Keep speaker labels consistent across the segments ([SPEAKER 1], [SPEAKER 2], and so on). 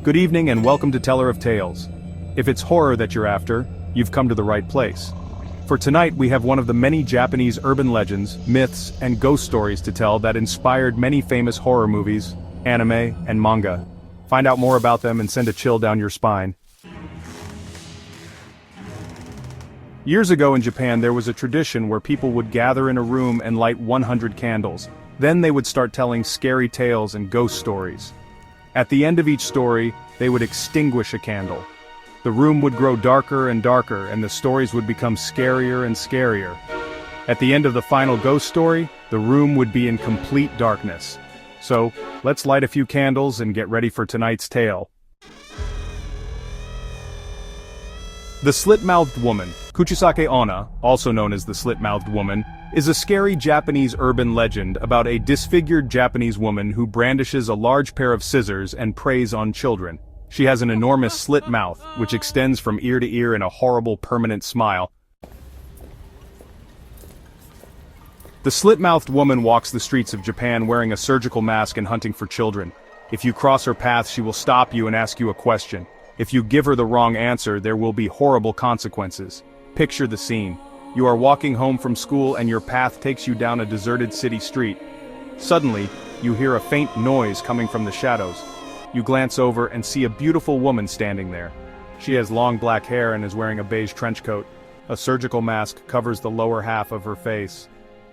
[SPEAKER 1] Good evening and welcome to Teller of Tales. If it's horror that you're after, you've come to the right place. For tonight we have one of the many Japanese urban legends, myths, and ghost stories to tell that inspired many famous horror movies, anime, and manga. Find out more about them and send a chill down your spine. Years ago in Japan there was a tradition where people would gather in a room and light 100 candles. Then they would start telling scary tales and ghost stories. At the end of each story, they would extinguish a candle. The room would grow darker and darker and the stories would become scarier and scarier. At the end of the final ghost story, the room would be in complete darkness. So, let's light a few candles and get ready for tonight's tale. The Slit-Mouthed Woman, Kuchisake Onna, also known as the Slit-Mouthed Woman, is a scary Japanese urban legend about a disfigured Japanese woman who brandishes a large pair of scissors and preys on children. She has an enormous slit mouth, which extends from ear to ear in a horrible permanent smile. The slit-mouthed woman walks the streets of Japan wearing a surgical mask and hunting for children. If you cross her path, she will stop you and ask you a question. If you give her the wrong answer, there will be horrible consequences. Picture the scene. You are walking home from school and your path takes you down a deserted city street. Suddenly, you hear a faint noise coming from the shadows. You glance over and see a beautiful woman standing there. She has long black hair and is wearing a beige trench coat. A surgical mask covers the lower half of her face.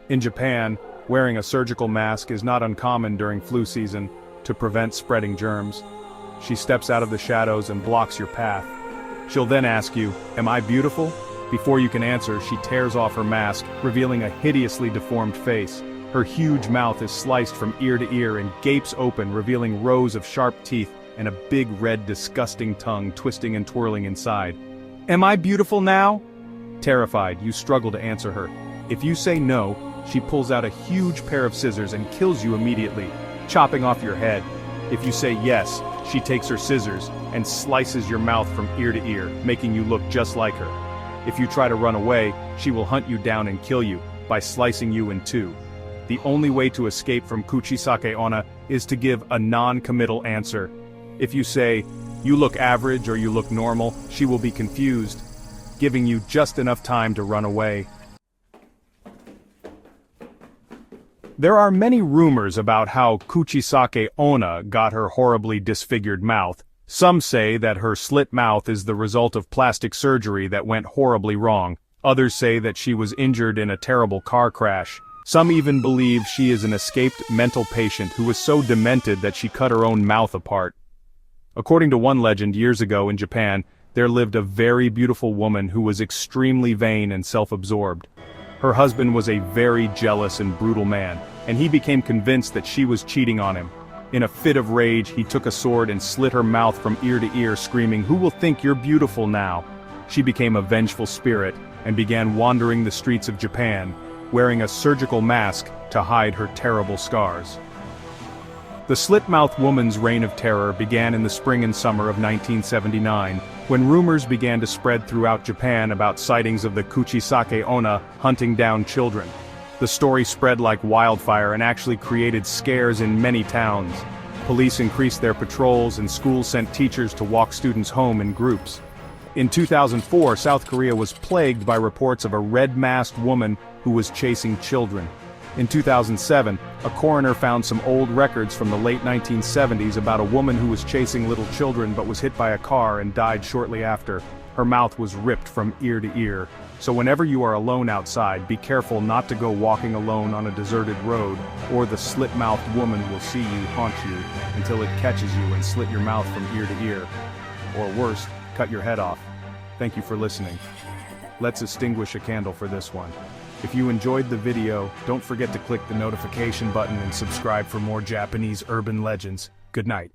[SPEAKER 1] In Japan, wearing a surgical mask is not uncommon during flu season to prevent spreading germs. She steps out of the shadows and blocks your path. She'll then ask you, "Am I beautiful?" Before you can answer, she tears off her mask, revealing a hideously deformed face. Her huge mouth is sliced from ear to ear and gapes open, revealing rows of sharp teeth and a big red disgusting tongue twisting and twirling inside. "Am I beautiful now?" Terrified, you struggle to answer her. If you say no, she pulls out a huge pair of scissors and kills you immediately, chopping off your head. If you say yes, she takes her scissors and slices your mouth from ear to ear, making you look just like her. If you try to run away, she will hunt you down and kill you, by slicing you in two. The only way to escape from Kuchisake Onna is to give a non-committal answer. If you say, "You look average" or "You look normal," she will be confused, giving you just enough time to run away. There are many rumors about how Kuchisake Onna got her horribly disfigured mouth. Some say that her slit mouth is the result of plastic surgery that went horribly wrong. Others say that she was injured in a terrible car crash. Some even believe she is an escaped mental patient who was so demented that she cut her own mouth apart. According to one legend, years ago in Japan, there lived a very beautiful woman who was extremely vain and self-absorbed. Her husband was a very jealous and brutal man, and he became convinced that she was cheating on him. In a fit of rage, he took a sword and slit her mouth from ear to ear, screaming, "Who will think you're beautiful now?" She became a vengeful spirit and began wandering the streets of Japan, wearing a surgical mask to hide her terrible scars. The slit-mouthed woman's reign of terror began in the spring and summer of 1979, when rumors began to spread throughout Japan about sightings of the Kuchisake Onna hunting down children. The story spread like wildfire and actually created scares in many towns. Police increased their patrols and schools sent teachers to walk students home in groups. In 2004, South Korea was plagued by reports of a red-masked woman who was chasing children. In 2007, a coroner found some old records from the late 1970s about a woman who was chasing little children but was hit by a car and died shortly after. Her mouth was ripped from ear to ear. So whenever you are alone outside, be careful not to go walking alone on a deserted road, or the slit-mouthed woman will see you, haunt you, until it catches you and slit your mouth from ear to ear. Or worse, cut your head off. Thank you for listening. Let's extinguish a candle for this one. If you enjoyed the video, don't forget to click the notification button and subscribe for more Japanese urban legends. Good night.